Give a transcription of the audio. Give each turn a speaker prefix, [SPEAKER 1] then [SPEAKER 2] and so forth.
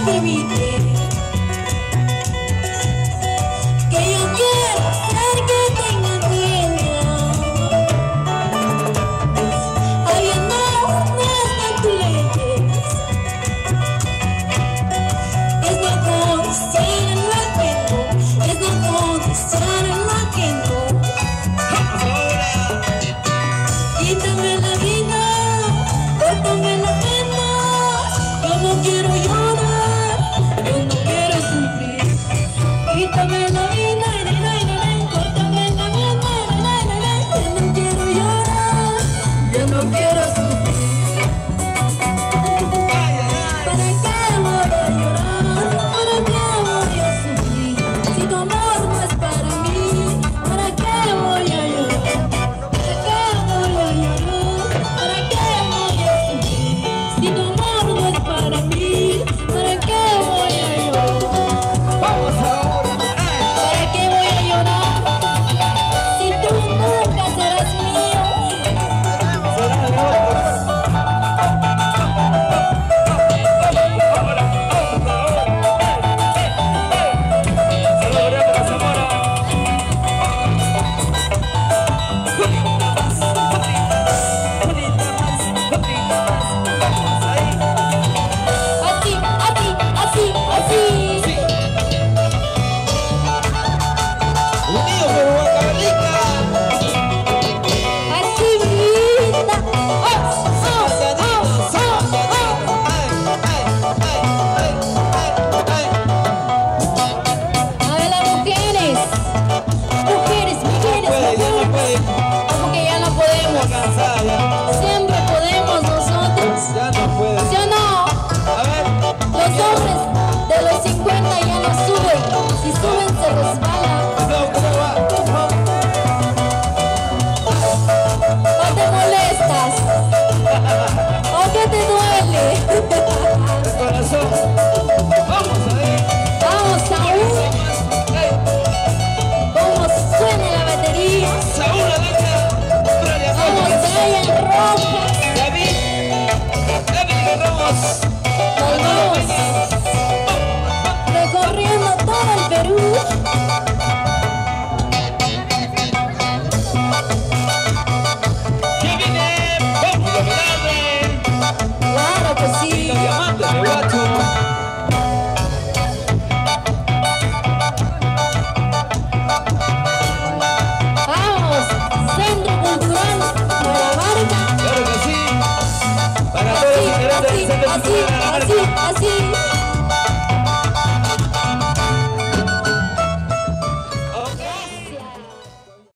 [SPEAKER 1] permite que yo quiero ser que tenga dueño. Habiendo más tu leyes, es no condición en lo ajeno, es no condición en lo ajeno. Quítame la vida, córtame la pena, yo no quiero llorar, yo no quiero sufrir. Quítame la vida, córtame la pena, yo no quiero llorar, yo no quiero sufrir. ¿Para qué voy a llorar? ¿Para qué voy a sufrir? Si tu amor no es para mí, ¿para qué voy a llorar? ¿Para qué voy a llorar? ¿Para qué voy a sufrir? Si tu amor no es para mí, ¿para qué voy a llorar?
[SPEAKER 2] Vamos ahora.
[SPEAKER 1] ¿Para qué voy a llorar? Si tú nunca serás mío. Así, así, así, así.
[SPEAKER 2] Unidos por Huancavelica.
[SPEAKER 1] Así, vida. A ver, las mujeres. Mujeres, mujeres, mujeres. Como que ya no podemos. Siempre podemos nosotros.
[SPEAKER 2] Ya no puede.
[SPEAKER 1] ¿Sí o no?
[SPEAKER 2] A ver.
[SPEAKER 1] Los hombres de los 50 ya no suben. Si suben se resbalan.
[SPEAKER 2] ¿Cómo va?
[SPEAKER 1] ¿O te molestas? ¿O qué te duele?